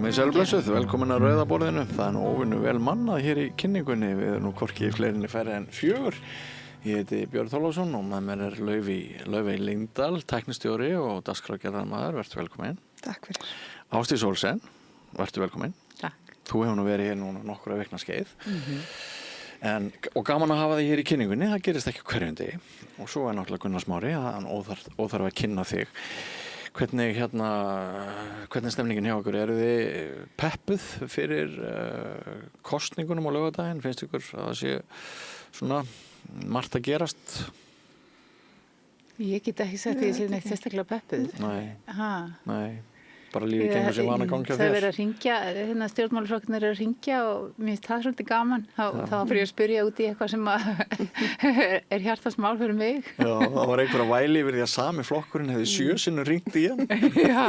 Komið sælblessuð, velkomin að Rauða borðinu. Það nú óvinnu vel mannað hér í kynningunni. Við nú hvorki fleirinni færri en 4. Ég heiti Björn Þorláksson og með mér Laufey Lyngdal, tæknistjóri og dagskrárgerðarmaður. Vertu velkomin. Takk fyrir. Ásdís Olsen, vertu velkomin. Takk. Þú hefur nú verið hér núna nokkra vikna skeið. Og gaman að hafa þig hér í kynningunni, það gerist ekki hverjum degi. Og svo náttúrulega Gunnar Smári, hann óþarf að kynna þig. Hvernig stemningin hjá okkur? Eru þið peppuð fyrir kosningunum á laugardaginn? Finnst ykkur að það sé svona margt að gerast? Ég get ekki sagt að ég sé neitt sérstaklega peppuð. Nei. Bara lífið gengur sem vanagang hjá þér. Það verið að hringja, stjórnmálaflokkarnir eru að hringja og mér finnst það svolítið gaman. Þá fyrir ég að spyrja út í eitthvað sem er hjartans mál fyrir mig. Já, það var einhver að væli yfir því að sami flokkurinn hefði 7 sinnum hringt í hann. Já.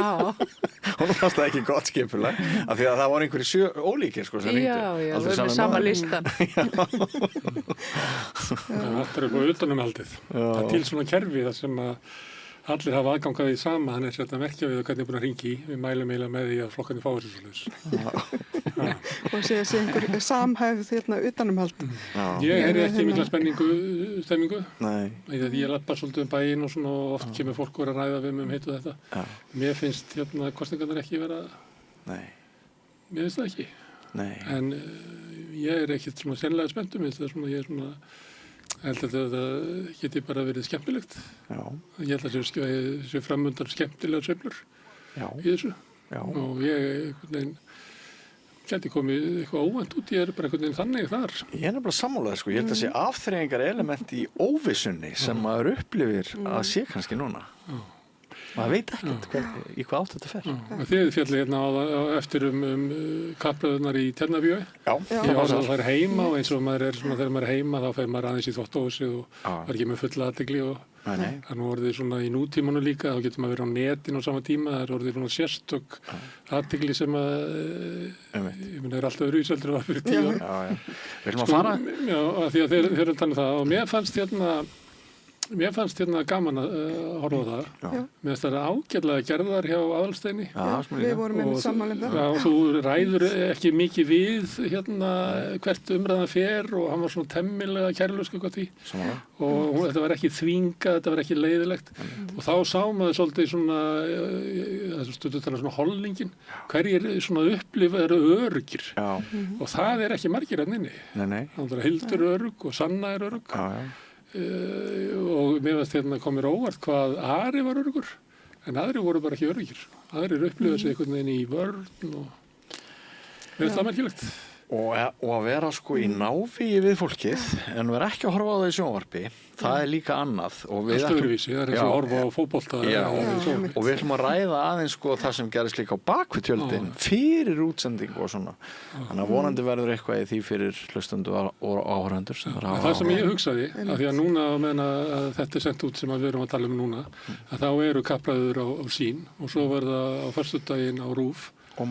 Hún fannst það ekki gott skipulag, af því að það var einhverjir 7 ólíkir sko sem hringdu. Já, við erum með sama listan. Það er upp á utanumhaldið. Það er til svona kerfi þar sem að allir hafa aðgangað því sama, þannig að þetta merkja við hvernig er búin að hringi. Við mælum eiginlega með því að flokkarnir fá þessu svoleiðis. Og sé einhver samhæfð utanumhald. Ég heyri ekki mikla stemmingu. Nei. Ég labba svolítið um bæinn og svona og oft kemur fólk að ræða við mig heitu þetta. Já. Mér finnst kosningarnar ekki vera... Nei. Mér finnst það ekki. Nei. En ég er ekkert svona sennilega spenntur, ég er svona... Ég held að þetta geti bara verið skemmtilegt. Já. Ég held að það sé framöndan skemmtilega sveiflur í þessu. Já. Og ég geti komið eitthvað óvænt út. Ég er bara einhvern veginn þannig þar. Ég er nefnilega sammálaður sko. Ég held að sé afþreyingar element í óvissunni sem maður upplifir að sé kannski núna. Maður veit ekkert í hvað átt þetta fer. Þið fjallið hérna eftir kappræðurnar í Tjarnarbíói. Já. Ég var að fara heima og eins og maður er svona þegar maður er heima þá fer maður aðeins í þvottahúsið og var ekki með fulla athygli og það er nú orðið svona í nútímanu líka, þá getur maður verið á netinu á sama tíma, það er orðið svona sérstök athygli sem að ég meina er alltaf öðruvíseldur að fyrir 10 ára. Já. Við viljum að fara? Já, því að þeir eru talað um það og mér fannst gaman að horfa á það. Mér finnst það ágætlega gerðar hjá Aðalsteini. Við vorum með sammálum það. Já, þú ræður ekki mikið við hvert umræðan fer og hann var svona temmilega kærlaus eitthvað því. Og þetta var ekki þvingað, þetta var ekki leiðilegt. Og þá sá maður svolítið svona, stundum þannig svona hollningin, hverjir svona upplifa eru öruggir. Og það er ekki margir enn inni. Þannig að Hildur er örugg og Sanna er örugg. Og mér finnst komir óvart hvað Ari var öruggur en aðrir voru bara ekki öruggir aðrir upplifa sig einhvern veginn í vörn og mér finnst það merkilegt og að vera sko í návígi við fólkið en vera ekki að horfa á það í sjónvarpi það er líka annað og við öðruvísi, það er eins og að horfa á fótbolta og við ætlum að ræða aðeins sko það sem gerist líka á bakvið tjöldin fyrir útsendingu og svona þannig að vonandi verður eitthvað í því fyrir hlustendur og áhorfendur það sem ég hugsaði, af því að núna meðan að þetta er sendt út sem við erum að tala um núna að þá eru kappræður á Sýn og svo verða á föstudaginn á RÚV og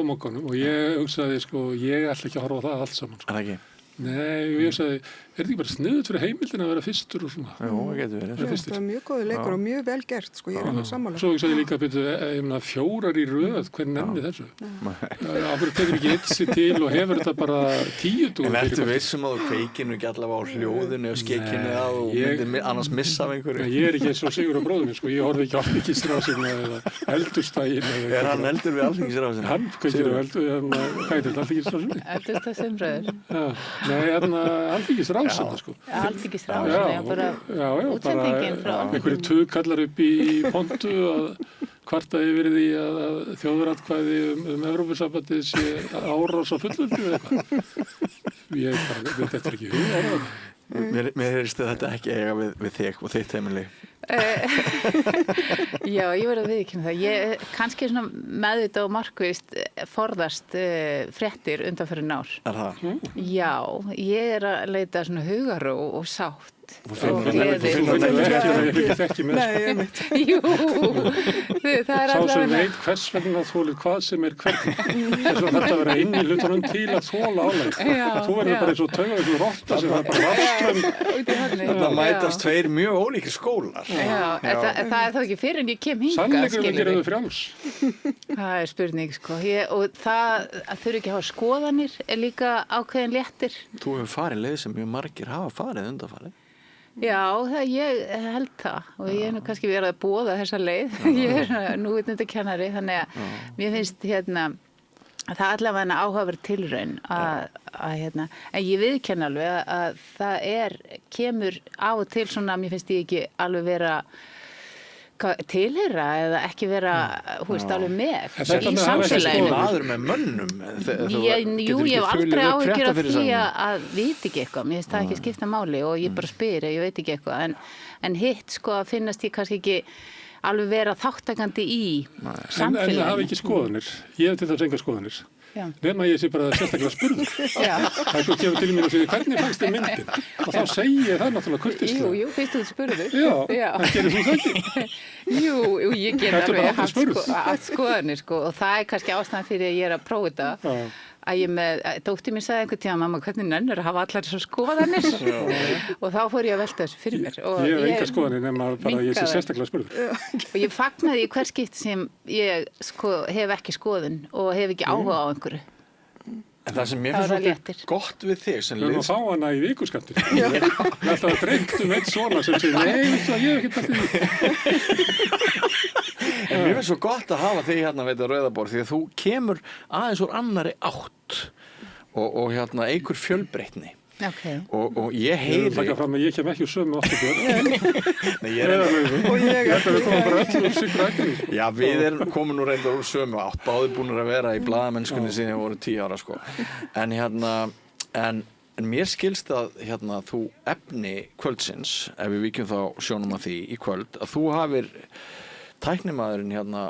Mokkanum og ég hugsaði sko, ég ætla ekki að horfa á það allt saman sko. Er það ekki? Nei, og ég sagði, er þetta ekki bara sniðugt fyrir heimildin að vera fyrstur og svona? Jú, það getur verið. Það var mjög góður leikur og mjög vel gert, sko, ég er alveg sammála. Svo hugsaði ég líka að ég meina 4 í röð, hvernig nefni þessu? Af hverju tekur ekki eitt sig til og hefur þetta bara 10 dúr? En ertu vissum að þú kveikinu ekki allavega á hljóðinu og skekinu að þú myndir annars missa af einhverju? Ég er ekki eins og Sigur og bróðir minn, sko, ég horfði ekki á Alþingisrásina eða Eldhúsdaginn. Er hann eldur við Alþingisrásina? Hann kveikir á Alþingisrásina, sko. Alþingisrásina, bara útsendingin frá einhverju tugkallar upp í pontu að kvarta yfir því að þjóðaratkvæði Evrópusambandið sé árás á fullveldi eða eitthvað. Ég veit þetta ekki hug. Mér heyrist þetta ekki eiga við þig og þitt heimili. Já, ég verð að viðurkenna það. Ég kannski svona meðvitað og markvisst forðast fréttir undanfarin ár. Er það? Já, ég er að leita svona hugarró og sátt og Þú finnur ekki þekki með Nei, einmitt. Jú, það er Sá sem allavega veit hvers vegna þolir hvað sem er hvernig. Þess að þetta vera inn í hlutunum til að þola álæg. Já, Þú verður já. bara eins og tauga einhver rotta sem er bara rafströmm. Það mætast tveir mjög ólíkir skólar. Já, það er þá ekki fyrir en ég kem hingað, Sannleikurinn skilurðu. gerir þau frjáls. Það er spurning, sko. Og það að þurfi ekki að hafa skoðanir er líka ákveðin léttir. Þú hefur farið leið sem mjög margir hafa farið undanfarið. Já, ég held það og ég er nú kannski verið að boða þessa leið. Ég er núvitundakennari, þannig að mér finnst það allavega áhugaverð tilraun að en ég viðkenni alveg að það kemur á og til svona, mér finnst ég ekki alveg vera tilheyra eða ekki vera alveg með í samfélaginu. Maður með mönnum. Jú, ég hef aldrei áhyggjur af því að vita ekki eitthvað. Mér finnst það ekki skipta máli og ég bara spyr, ég veit ekki eitthvað. En hitt sko að finnast ég kannski ekki alveg vera þáttakandi í samfélaginu. En það hafi ekki skoðanir. Ég hef til þess engar skoðanir. Nema ég sé bara sérstaklega spurður. Það er gefur til mér og segir hvernig fannst þér myndin? Og þá segi ég það náttúrulega kurteislega. Jú, fyrst þú spurður. Já, en gerir þú það ekki? Jú, ég ger alveg haft skoðanir sko og það er kannski ástæðan fyrir að ég er að prófa þetta. Að ég dóttir mér sagði einhvern tíma, mamma, hvernig nennir að hafa allar þessar skoðanir? Og þá fór ég að velta þessu fyrir mér. Ég hef enga skoðanir nema bara að ég sé sérstaklega spurður. Og ég fagnaði í hver skipt sem ég hef ekki skoðun og hef ekki áhuga á einhverju. En það sem mér finnst svolítið gott við þig sem Við erum að fá hana í vikuskattur. Ég ætla að dreymt eitt svona sem segir, nei, ég hef ekki alltaf því. En mér finnst svo gott að hafa þig hérna veit að Rauðaborg því að þú kemur aðeins úr annari átt og einhver fjölbreytni. Okay. Og ég heyri... Ég fram að ég kem ekki úr sömu áttabjörn. Nei, ég er... Og ég Þetta við komum bara öll úr sikur ættum. Já, við erum komin nú reyndar úr sömu átt. Báðir búinir að vera í blaðamennskunni síðan ég voru 10 ára, sko. En mér skilst að þú efni kvöldsins, ef við víkjum þá sjónum að því í kvöld, að þú hafir tæknimaðurinn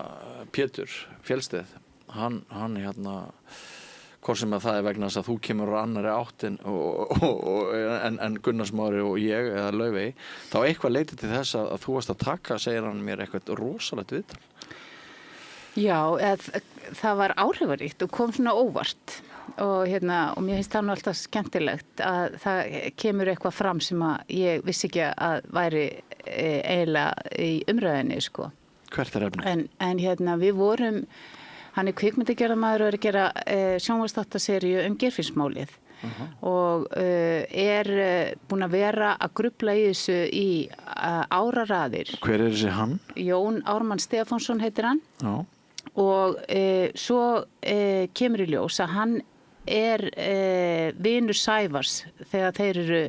Pétur Fjellsteð, hann hvort sem að það er vegna þess að þú kemur úr annari áttin en Gunnar Smári og ég eða Laufey, þá eitthvað leitið til þess að þú varst að taka, segir hann mér, eitthvað rosalegt viðtal. Já, það var áhrifaríkt og kom svona óvart og mér finnst það nú alltaf skemmtilegt að það kemur eitthvað fram sem að ég vissi ekki að væri eiginlega í umræðinni, sko. Hvert er efnið? En við vorum hann er kvikmyndagerðarmaður og er að gera sjónvarpsþáttaseríu Geirfinnsmálið og er búinn að vera að grufla í þessu í áraraðir. Hver er þessi hann? Jón Ármann Stefánsson heitir hann. Já. Og svo kemur í ljós að hann er vinur Sævars þegar þeir eru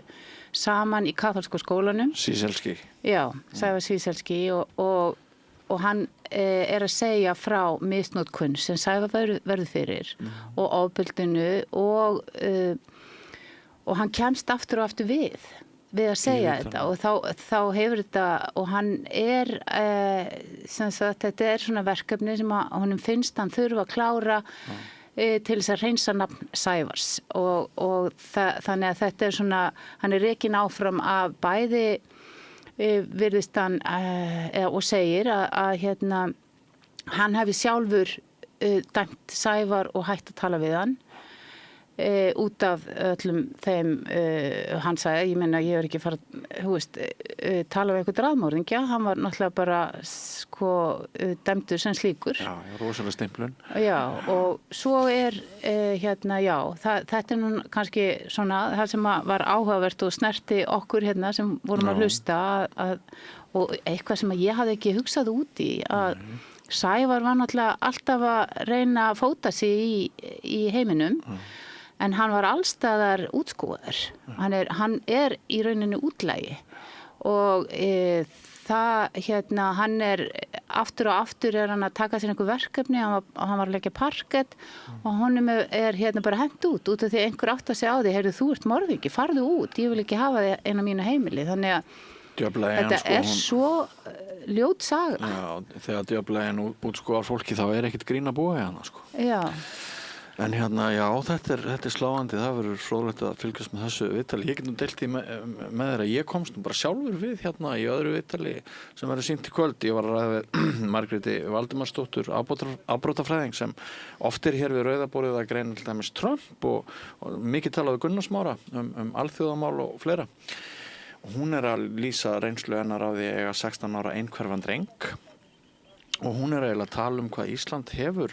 saman í kaþólska skólanum. Síselski. Já, Sævar Síselski og hann er að segja frá misnotkun sem Sævar verður fyrir og ofbeldinu og hann kemst aftur og aftur við að segja þetta og þá hefur þetta og hann er sem sagt, þetta er svona verkefni sem að honum finnst hann þurfa að klára til þess að reynsa nafn Sævars og þannig að þetta er svona, hann er rekinn áfram af bæði virðist hann og segir að hann hafi sjálfur dæmt Sævar og hætt að tala við hann út af öllum þeim hann sagði, ég meina ég er ekki fara tala við eitthvað draðmórðingja, hann var náttúrulega bara dæmdur sem slíkur. Já, rosalega stimplun. Já, og svo er þetta er nú kannski svona það sem var áhugavert og snerti okkur sem vorum að hlusta og eitthvað sem ég hafði ekki hugsað út í að Sævar var náttúrulega alltaf að reyna að fóta sig í heiminum en hann var allstaðar útskúfaður. Hann er í rauninni útlægi og hann er aftur og aftur er hann að taka sér einhver verkefni, hann var að leggja parkett og honum er bara hent út af því einhver átt að segja á því, heyrðu þú ert morðingi, farðu út, ég vil ekki hafa þig inn á mínu heimili, þannig að þetta er svo ljót saga. Já, þegar djöflegin útskúfar fólki þá er ekkert grín að búa í hana, sko. Já. En já, þetta er sláandi, það verður fróðlegt að fylgjast með þessu viðtali. Ég get nú deilt því með þér að ég komst nú bara sjálfur við í öðru viðtali sem verður sýnt í kvöld. Ég var að ræða við Margréti Valdimarsdóttur, afbrotafræðing sem oft er hér við rauðaborðið að greina til dæmis Trump og mikið talað við Gunnar Smára alþjóðamál og fleira. Og hún er að lýsa reynslu hennar á því að eiga 16 ára einhverfan dreng og hún er eiginlega að tala hvað Ísland hefur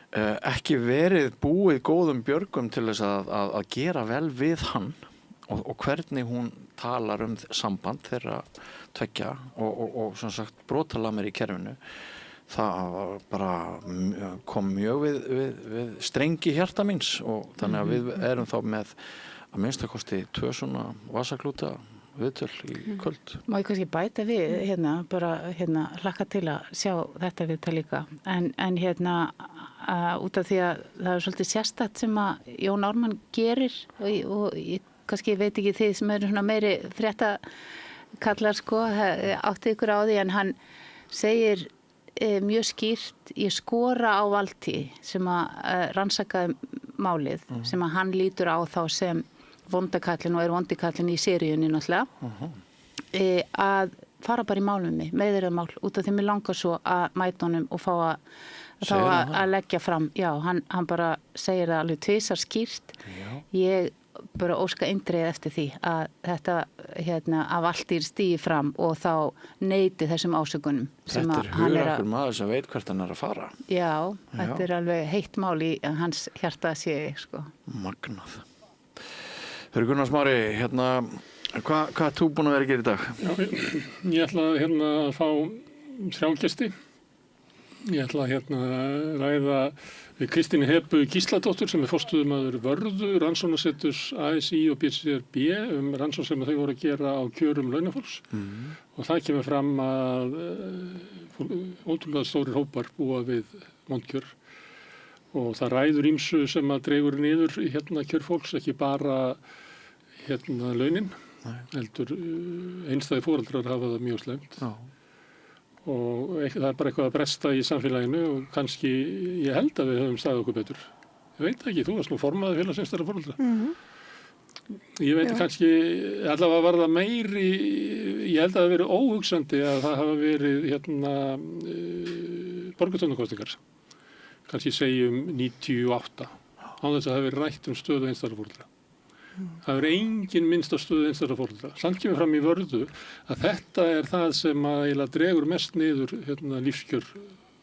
ekki verið búið góðum björgum til þess að gera vel við hann og hvernig hún talar samband þeirra tveggja og sem sagt brotalamir í kerfinu. Það bara kom mjög við strengi hjarta míns og þannig að við erum þá með að minnstakosti 2 svona vasaklúta viðtöl í kvöld. Má ég kannski bæta við hlakka til að sjá þetta viðtal líka en út af því að það er svolítið sérstakt sem að Jón Ármann gerir og ég kannski veit ekki þið sem eru svona meiri fréttakallar átti ykkur á því en hann segir mjög skýrt ég skora á Valtý sem að rannsakaði málið sem að hann lítur á þá sem vondakallin og vondikallin í seríunni náttúrulega að fara bara í mál með mig, meiðyrðamál út af því mér langar svo að mæta honum og fá að leggja fram hann bara segir það alveg tvisvar skýrt ég bara óska eindregið eftir því að þetta að Valtýr stígi fram og þá neyti þessum ásökunum þetta er hugrakkur maður sem veit hvert hann er að fara þetta er alveg heitt mál í hans hjarta sé magnað. Gunnar Smári, hvað ert þú búin að vera að gera í dag? Já, ég ætla að fá 3 gesti. Ég ætla að ræða við Kristínu Hebu Gísladóttur sem er forstöðumaður Vörðu, rannsóknarseturs ASÍ og BCRB rannsókn sem þau voru að gera á kjörum launafólks. Og það kemur fram að ótrúlega stórir hópar búa við vondkjör. Og það ræður ýmsu sem að dregur niður kjör fólks, ekki bara launin, heldur einstæði foreldrar hafa það mjög slæmt. Og það er bara eitthvað að bresta í samfélaginu og kannski, ég held að við höfum staðið okkur betur. Ég veit ekki, þú varst nú formaður félags einstæðra foreldra. Ég veit kannski, allavega var það meiri, ég held að það hafi verið óhugsandi að það hafa verið borgarstjórnarkosningar. Kannski segjum 98, án þess að það hafi verið rætt stöðu einstæðra foreldra. Það er engin minnst á stöðu einstæðra foreldra. Samt kemur fram í Vörðu að þetta er það sem að dregur mest niður lífskjör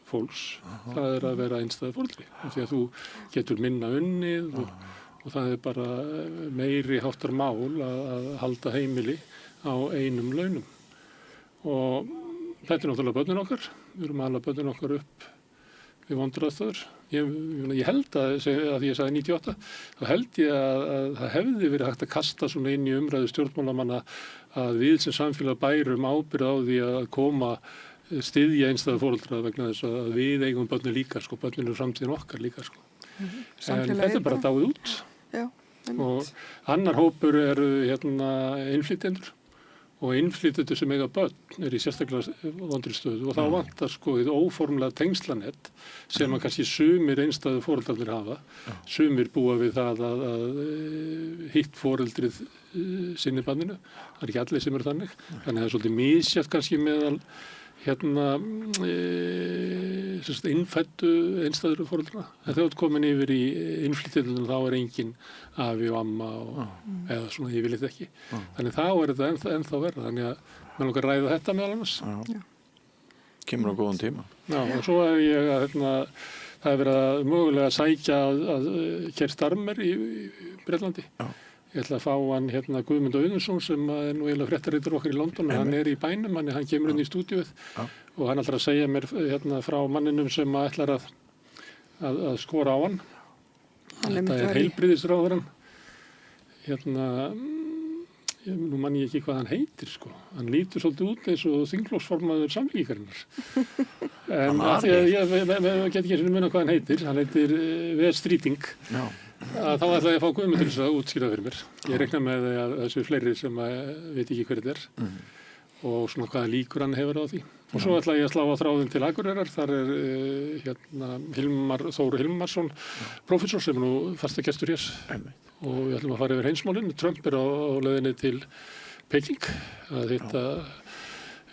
fólks. Það er að vera einstæða foreldri. Því að þú getur minna unnið og það er bara meiri háttar mál að halda heimili á einum launum. Og þetta er náttúrulega börnin okkar. Við erum að ala börnin okkar upp við vondraðstöður. Ég held að því ég sagði 98, þá held ég að það hefði verið hægt að kasta svona inn í umræðu stjórnmálamanna að við sem samfélag bærum ábyrgð á því að koma styðja einstæða foreldra vegna þess að við eigum börnin líka, börnin eru framtíðin okkar líka. En þetta er bara dáið út. Já, og annar hópur eru innflytjendur. Og innflytjendur sem eiga börn er í sérstaklega vondri stöðu og þá vantar þið óformlega tengslanett sem að kannski sumir einstæðu foreldrarnir hafa. Sumir búa við það að hitt foreldrið sinni barninu. Það er ekki allir sem eru þannig. Þannig að það er svolítið misjafnt kannski meðal innfæddu einstæður foreldra. En þegar þú komin yfir í innflytjendunum þá er engin afi og amma eða svona, ég vil þetta ekki. Þannig þá er þetta ennþá verða. Þannig að maður langar að ræða þetta meðal annars. Kemur á góðan tíma. Já, og svo er ég að það er verið að mögulega sækja að Keir Starmer í Bretlandi. Ég ætla að fá hann Guðmund Auðunsson sem er nú eiginlega fréttaritari okkar í London. Hann er í bænum, hann kemur inn í stúdíuð og hann ætlar að segja mér frá manninum sem ætlar að skora á hann. Þetta er heilbrigðisráðherrann. Nú man ég ekki hvað hann heitir Hann lítur svolítið út eins og þingflokksformaður Samfylkingarinnar. En ég get ekki eins og muna hvað hann heitir. Hann heitir Wes Streeting. Þá ætla ég að fá Guðmund til þess að útskýra fyrir mér. Ég reikna með að þessu fleiri sem veit ekki hver þetta er. og svona hvaða líkur hann hefur á því. Og svo ætla ég að slá á þráðin til Akureyrar, þar Hilmar Þór Hilmarsson, prófessor sem nú fastagestur hér. Og við ætlum að fara yfir heimsmálin. Trump á leiðinni til Peking að hitta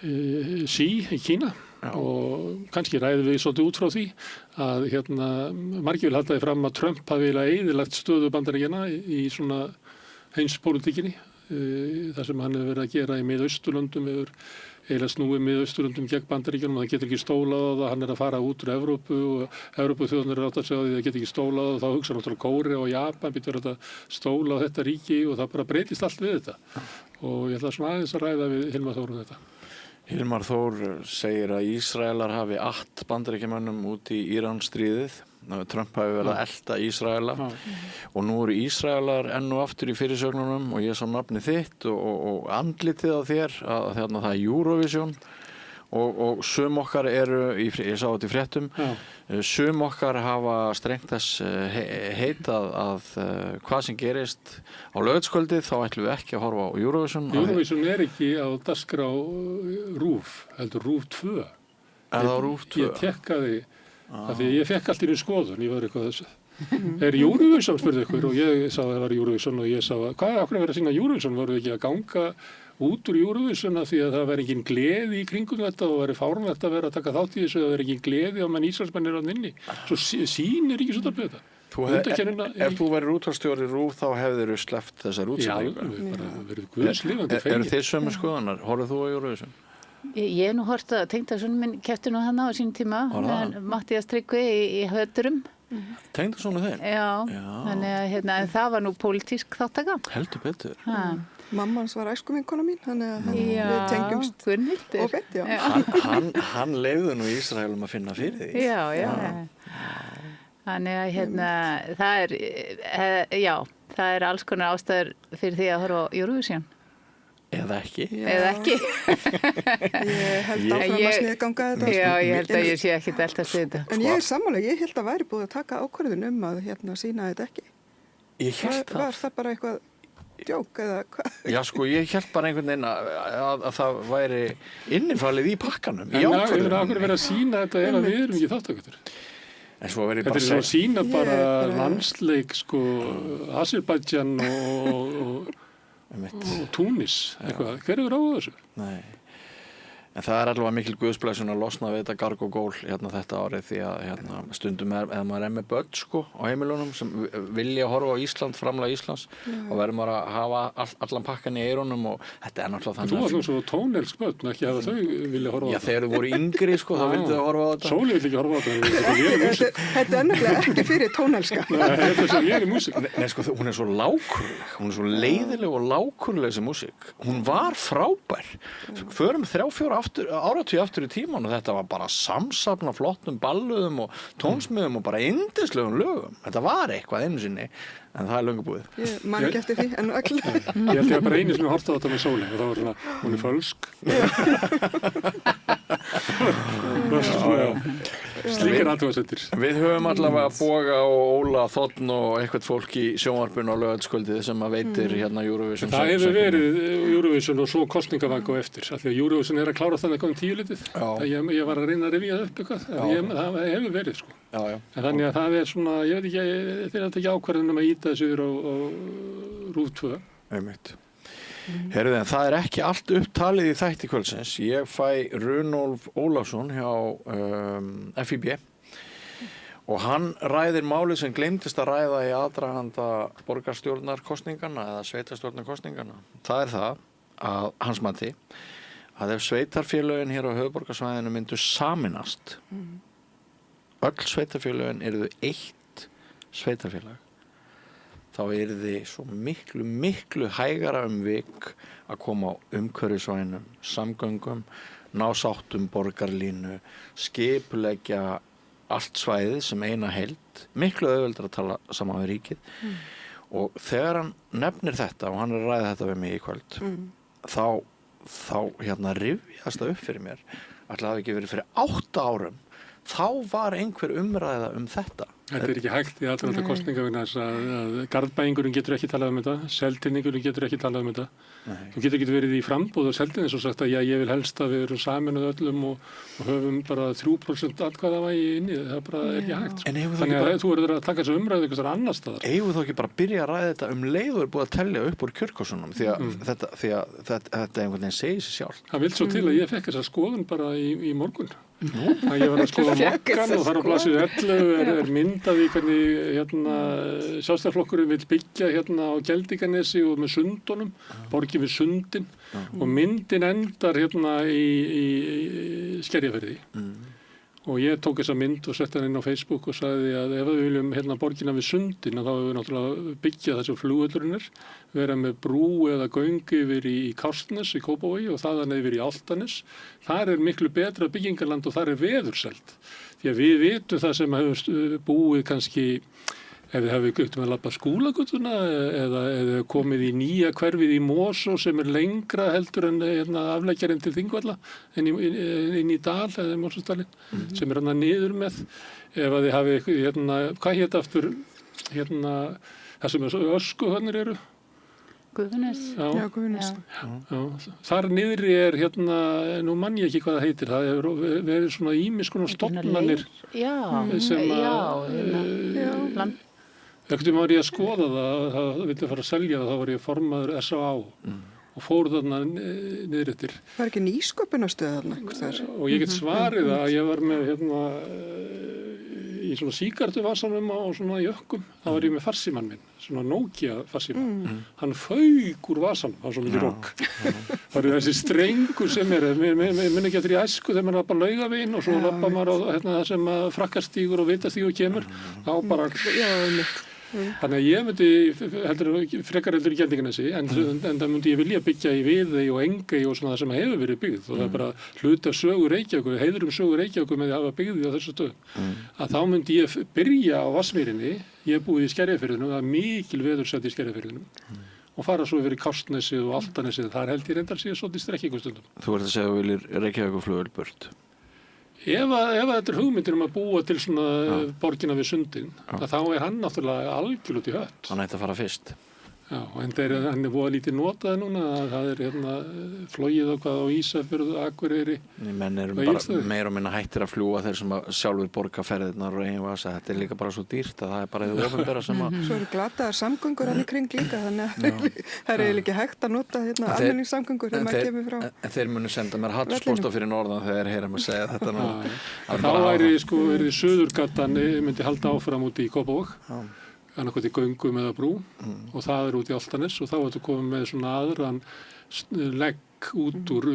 Xi í Kína. Og kannski ræðum við svolítið út frá því að margir vil halda því fram að Trump hafi eyðilagt stöðu Bandaríkjanna í svona heimspólitíkinni, þar sem hann hefur verið að gera í Miðausturlöndum, hefur eiginlega snúið Miðausturlöndum gegn Bandaríkjunum, það getur ekki stólað á það, hann að fara út úr Evrópu og Evrópuþjóðirnar átt að segja því það getur ekki stólað á það, þá hugsa náttúrulega Kórea og Japan býtur þetta stóla á þetta ríki og það bara breytist allt við þetta. Og ég ætla svona aðeins að ræða við Hilmar Þór þetta. Hilmar Þór segir að Ísraelar hafi att Bandaríkjamönnum út í Íransstríðið. Trump hafi verið að elta Ísraela og nú eru Ísraelar enn og aftur í fyrirsögnunum og ég sá nafnið þitt og andlitið á þér að það er Eurovision og sum okkar eru, ég sá þetta í fréttum, sum okkar hafa strengt þess heitað að hvað sem gerist á laugardagskvöldið þá ætlum við ekki að horfa á Eurovision. Eurovision er ekki á dagskrá RÚV, heldur RÚV 2. Er það RÚV 2? Ég tekkaði af því ég fekk allt í skoðun, ég var eitthvað þessu. Er Eurovision, spurði ykkur og ég sá að það var Eurovision og ég sá að hvað er okkur að vera að syngja Eurovision, voru ekki að ganga út úr Eurovision af því að það veri engin gleði í kringum þetta og veri fáránlegt að vera að taka þátt í þessu, það veri engin gleði á menn Ísraelsmenn eru að inni. Svo sýnir ekki svo þetta. Ef þú verður útvarpsstjóri RÚV þá hefðir þú sleppt þessar útsendingar. Já, við bara verðum guðslifandi fegin. Eru þið sömu skoðunar? Horfðu þú á Eurovision? Ég hef nú hort að tengdasonur minn keppti nú hana á sín tíma, Matthías Tryggvi í Höturum. Tengdasonur þinn? Já, þannig að en það var nú pólitísk þáttaka. Heldur betur. Mamma hans var æskuvinkona mín, þannig að við tengjumst og bett, já. Hann leyfði nú Ísraelum að finna fyrir því. Já. Þannig að það er alls konar ástæður fyrir því að horfa á Eurovision. Eða ekki. Ég held áfram að sniðganga þetta. Já, ég held að ég sé ekki delta sviða. En ég er sammála, ég held að væri búið að taka ákvörðun að sýna þetta ekki. Ég held það. Var það bara eitthvað djók eða hvað? Já, sko, ég held bara einhvern veginn að það væri innifalið í pakkanum. En það er okkur verið að sýna þetta ef við erum ekki þáttakendur. En svo verið bara þetta er svo að sýna bara landsleik, sko, Azerbaijan og Túnis, eitthvað. Hver hefur áhuga þessu? Nei. En það er allavega mikil guðsblessun að losna við þetta garg og gól þetta árið því að stundum eða maður er með börn sko á heimilunum sem vilja horfa á Ísland, framlag Íslands og verður maður að hafa allan pakkan í eyrunum og þetta er náttúrulega þannig. Þú var svo tónelsk börn, ekki hafa þau vilja horfa á þetta? Já, þegar þau voru yngri sko, þá vildu þau horfa á þetta. Sóli vill ekki horfa á þetta. Þetta er nefnilega ekki fyrir tónelska. Þetta er svo léleg músík. Nei, sko, hún er svo lágkúruleg, hún er svo leiðileg og lágkúruleg þessi músík. Hún var frábær. Förum 3-4 áratugir aftur í tíman og þetta var bara samsafna flottum balluðum og tónsmiðum og bara yndislegum lögum. Þetta var eitthvað einu sinni, en það er löngu búið. Ég man ekki eftir því, en öll. Ég held ég að bara einu sinni horta á þetta með Sóli og það var svona, hún er fölsk. Slíkar athugasemdir. Við höfum allavega Boga og Óla Þotn og eitthvað fólk í sjónvarpinu á laugardagskvöldið sem að veitir Eurovision. Það hefur verið Eurovision og svo kosningavang á eftir. Allir Eurovision er að klára þannig um 10-leytið. Ég var að reyna að rifja upp eitthvað. Það hefur verið sko. Já. En þannig að það er svona, ég veit ekki, þeir eru ekki ákvarðin að íta þessu yfir á RÚV 2. Einmitt. Heyrðu, en það er ekki allt upptalið í þætti kvöldsins. Ég fæ Runólf Ólafsson hjá FIB og hann ræðir málið sem gleymdist að ræða í aðdraganda borgarstjórnarkosningana eða sveitarstjórnarkosningana. Það er það að hans mati að ef sveitarfélögin hér á höfuðborgarsvæðinu myndu sameinast, öll sveitarfélögin yrðu eitt sveitarfélag, þá yrði svo miklu hægara vik að koma á umhverfisvænum, samgöngum, ná sáttum borgarlínu, skipuleggja allt svæðið sem eina heild, miklu auðveldara að tala saman við ríkið. Og þegar hann nefnir þetta, og hann er að ræða þetta við mig í kvöld, þá rifjast það upp fyrir mér. Ætli það hafi ekki verið fyrir 8 árum þá var einhver umræða þetta. Þetta ekki hægt í allra kostninga vegna þess að garðbæingurinn getur ekki talað þetta, seltinningurinn getur ekki talað þetta. Þú getur ekki verið í frambúð og seltinni svo sagt að ég vil helst að við erum saminuð öllum og höfum bara 3% atkvæðavægi inni, það bara ekki hægt. Þannig að þú verður að taka þessu umræðu eitthvað annar staðar. Eigum þú ekki bara að byrja að ræða þetta leiður búið að tellja upp úr kjörkásunum því að þetta einhvern veginn segir sér sjálf. Það vil svo til að ég fekk þessa skoðun bara í morgun. Að ég var að skoða Mokkan og þar á blaðsíðu 11 myndað í hvernig Sjálfstæðisflokkurinn vill byggja á Geldinganesi og með sundunum, borgin við sundin og myndin endar í Skerjafirði. Og ég tók þessa mynd og setti hann inn á Facebook og sagði að ef við viljum borgina við sundin þá hefur við náttúrulega byggja þessu flugvöllurinnir, vera með brú eða göng yfir í Kársnes í Kópavogi og þaðan yfir í Álftanes. Þar miklu betra byggingarland og þar veðurselt. Því að við vitum það sem hefur búið kannski ef við hefum guttum að labba Skúlagötuna eða komið í nýja hverfið í Mosó sem lengra heldur en afleggjarinn til Þingvalla inn í Dal eða Mosósdalinn sem niður með ef að þið hafi hvað hét aftur það sem öskuhörnir eru? Guðunes. Já, Guðunes. Já. Þar niðri nú mann ég ekki hvað það heitir, það hefur verið svona ýmis konar stofnanir sem Ekkert var ég að skoða það vildi fara að selja það, þá var ég formaður S.A.A. Og fór þarna niður eftir. Það ekki nýsköpunarstöð þarna? Og ég get svarið að ég var með í svona sígarettuvasanum á svona jökkum, þá var ég með farsímann minn, svona Nokia farsímann. Hann fauk úr vasanum, það var svo mikið rokk. Það eru þessi strengur sem mér minn ekki eftir í æsku þegar maður labba Laugaveginn og svo labba maður á það sem frakkastígur og vitastígur kemur, þá bara Þannig að ég myndi frekar heldur í Geldinganesi en það myndi ég vilja byggja í Viðey og Engey og svona það sem hefur verið byggð og það er bara hluti af sögu Reykjavíkur, heiðurum sögu Reykjavíkur með því að hafa byggði á þessu stöðum. Að þá myndi ég byrja á Vatnsmýrinni, ég er búið í Skerjafirðinum, það er mikil veðursætt í Skerjafirðinum og fara svo yfir í Kársnesið og Álftanesið, þar held ég reyndar síðan svolítið strekkingustundum. Þú ert að segja að þú viljir Reykjavíkurflugvél burt. Ef þetta er hugmyndir að búa til svona borgina við sundin, þá er hann náttúrulega algjörlega út í hött. Hann ætti að fara fyrst. Já, en hann er búið lítið notað núna, það er flogið á hvað á Ísafjörð, Akureyri. Menn eru bara meira og minna hættir að fljúga þeir sem sjálfur borga ferðirnar og þetta er líka bara svo dýrt að það er bara því opinbera sem að... Svo eru glataðar samgöngur hann í kring líka, þannig að það er ekki hægt að nota almenningssamgöngur þegar maður kemur frá. En þeir munu senda mér hattuspósta fyrir norðan þegar þeir heyra mig segja þetta nú. Þá væri Suðurgatan myndi halda áfram út í Kópavog. Annarkvæmt í göngum eða brú og það er út í Álftanes og þá ertu komið með svona aðran legg út úr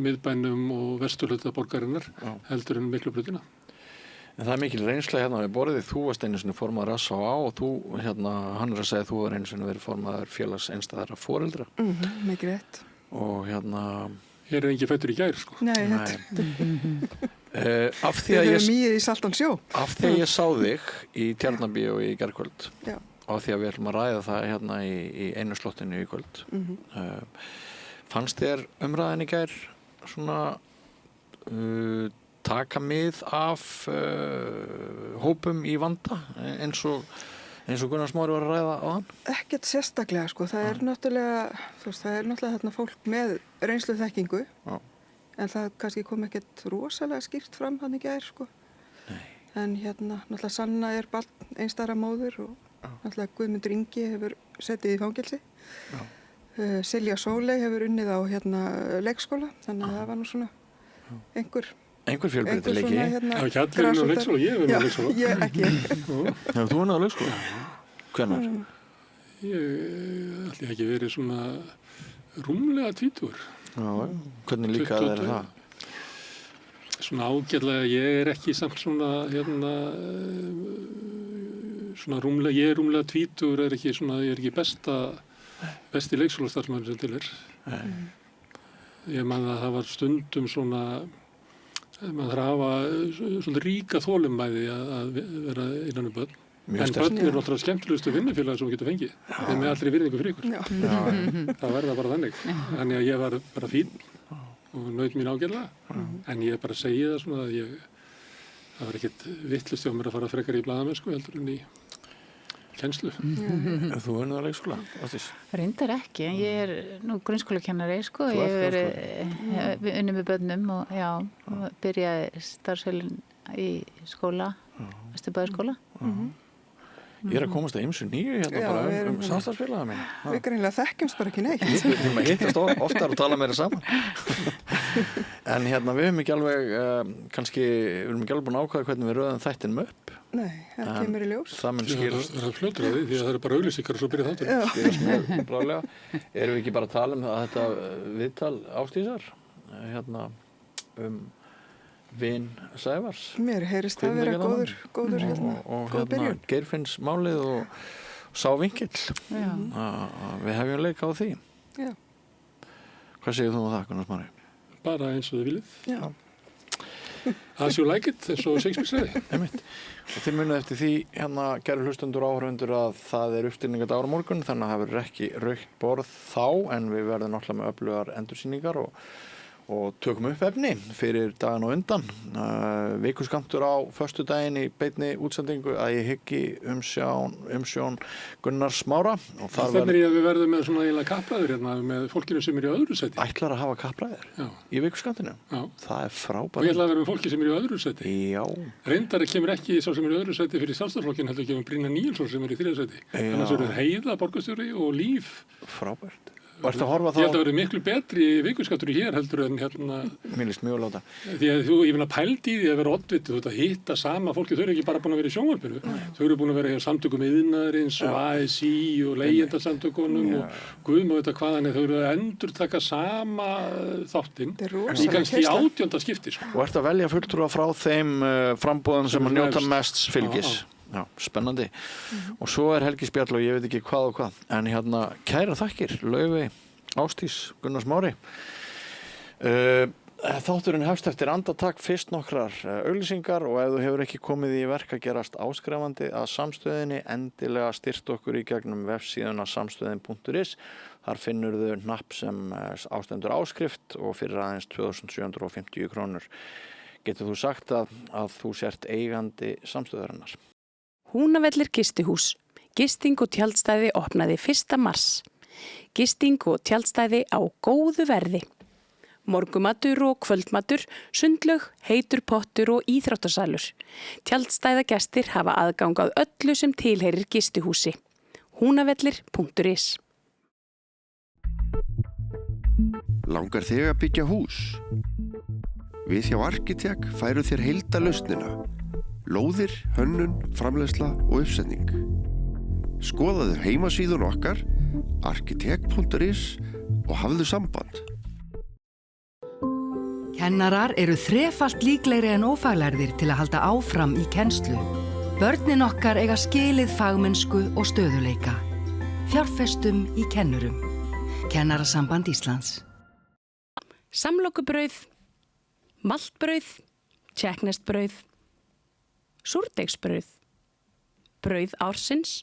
miðbænum og vesturhluta borgarinnar heldur en Miklubrautina. En það er mikil reynsla við borðið, þú varst einu sinni formaður S.A.A. og þú, hann er að segja að þú var einu sinni verið formaður félags einstæðra foreldra. Mikið rétt. Og Hér er engin fættur í gær, sko. Nei. Af því að mýið í saltan sjó. Af því að ég sá þig í Tjarnarbíó í gærkvöld og af því að við ætlum að ræða það í einu slottinu í kvöld. Fannst þér umræðin í gær svona taka mið af hópum í vanda eins og Gunnar Smári var að ræða á hann? Ekkert sérstaklega, sko. Það er náttúrulega þarna fólk með reynslu þekkingu. En það kannski kom ekkert rosalega skýrt fram hann í gær, sko. Nei. En náttúrulega Sanna er barn einstæðra móður og náttúrulega Guðmundur Ingi hefur setið í fangelsi. Silja Sóley hefur unnið á leikskóla, þannig að það var nú svona einhver fjölbreytileiki. Það ekki allir inn á leikskóla, ég hef unnið á leikskóla. Ég ekki. Hefur þú unnið á leikskóla? Hvenær? Ég ætli ekki verið svona rúmlega 20. Já, hvernig líka er það? Svona ágætlega, ég er ekki samt svona svona rúmlega, ég er rúmlega 20, ég er ekki besti leikskólastarfsmaður sem til er. Ég man að það var stundum svona maður hafa svona ríka þolinmæði að vera innan börn. En börn er náttúrulega skemmtilegustu vinnufélagi sem þú getur fengið. Þeir með allri virðingu fyrir ykkur. Það verða bara þannig. Þannig að ég var bara fín og naut mín ágætlega. En ég bara segi það svona að það var ekkert vittlust hjá mér að fara frekar í blaðamennsku heldur en í kennslu. Þú unnið á leikskóla, Ásdís? Reyndar ekki, en ég er nú grunnskólakennari, sko. Þú Ég ert hef verið unnið með börnum og og byrjaði starfsvelin í skóla, Vesturbæjarskóla. Ég er að komast að ýmsu nýju hérna Já, bara við erum- samstarfsfélaga mín. Við greinlega þekkjumst bara ekki neitt. Við maður hittast oftar og tala meira saman. En hérna við höfum ekki alveg, kannski, við höfum ekki alveg búin að ákvæða hvernig við röðum þættinum upp. Nei, það kemur í ljós. Það mun skýrast. Það er fljótur að því því að það eru bara auglýsingar og svo byrja þáttur. Skýrast mjög bráðlega. Erum við ekki bara að tala um það, þetta viðtal Ásdísar, hérna, vin Sævars. Mér heyrist það vera góður hérna, og góð byrjun. Geirfinns málið og sá vinkill. Já. Við hefjum leik á því. Já. Hvað segir þú um það, Gunnar Smári? Bara eins og þið viljið. Já. As you like it, eins og Shakespeare segði. Einmitt. Og þið munið eftir því, hérna, kæru hlustundur og áhorfendur, að það er uppstilningardagur á morgun, þannig að það verður ekki rautt borð þá, en við verðum náttúrulega með öflugar endursýningar og tökum upp efni fyrir daginn og undan. Vikuskammtur á föstudaginn í beinni útsendingu að ég hyggi umsjón Gunnar Smára. Og þar Það er ég að við verðum með svona eiginlega kappræður hérna með fólkinu sem er í öðru seti. ætlar að hafa kappræðir Já. í vikuskammtinu. Já. Það er Og ég frábært. ætla að vera með fólki sem er í öðru seti. Já, Reyndar kemur ekki sá sem er í öðru seti fyrir Sjálfstæðisflokkinn heldur kemur Brynjar Níelsson sem er í þriðja seti. Annars eru Heiða, borgarstjóri og Líf. frábært. Og ertu að horfa Ég held þá? að vera miklu betri vikuskattur hér heldur en hérna, Mér líst mjög láta. því að ég finna pældi í því að vera oddviti, þú veit að hitta sama fólki, þau eru ekki bara búin að vera í sjónvarpinu, þau eru búin að vera hjá samtökum iðnaðarins og ASI og leigjendasamtökunum og guðum og þetta hvaðan, þau eru að endur taka sama þáttinn Þetta er í rosaleg kannski keyrsla. 18. skipti. Sko. Og ertu að velja fulltrúa frá þeim frambúðan sem að njóta efst. mest fylgis. Já, spennandi. Og svo er Helgi Spjall og ég veit ekki hvað og hvað. En hérna, kæra þakkir, Laufey, Ásdís, Gunnar Smári. Þátturinn hefst eftir andartak, fyrst nokkrar auglýsingar og ef þú hefur ekki komið í verk að gerast áskrifandi að samstöðinni, endilega styrt okkur í gegnum vefsíðuna samstöðin.is. Þar finnur þau hnapp sem ástendur áskrift og fyrir aðeins 2.750 krónur. Getur þú sagt að þú sért eigandi samstöðarinnar? Húnavellir gistihús. Gisting og tjaldstæði opnaði 1. mars. Gisting og tjaldstæði á góðu verði. Morgumatur og kvöldmatur, sundlaug, heitur pottur og íþróttasalur. Tjaldstæðagestir hafa aðgang að öllu sem tilheyrir gistihúsi. Húnavellir.is. Langar þig að byggja hús? Við hjá Arkitek færum þér heildalausnina. Lóðir, hönnun, framleiðsla og uppsetning. Skoðaðu heimasíðun okkar, arkitek.is og hafðu samband. Kennarar eru þrefalt líklegri en ófaglærðir til að halda áfram í kennslu. Börnin okkar eiga skilið fagmennsku og stöðuleika. Fjárfestum í kennurum. Kennarasamband Íslands. Samlokubrauð, maltbrauð, tjekknestbrauð, súrdeigsbrauð, brauð ársins,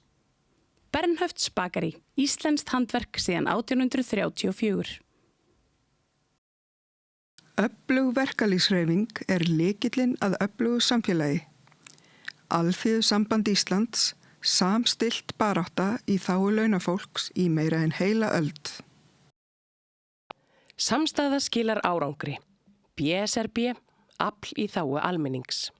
Bernhöfts bakari, íslenskt handverk síðan 1834. Öflug verkalýðshreyfing er lykillinn að öflugu samfélagi. Alþýðusamband Íslands, samstillt barátta í þágu launafólks í meira en heila öld. Samstaða skilar árangri. BSRB, afl í þágu almennings.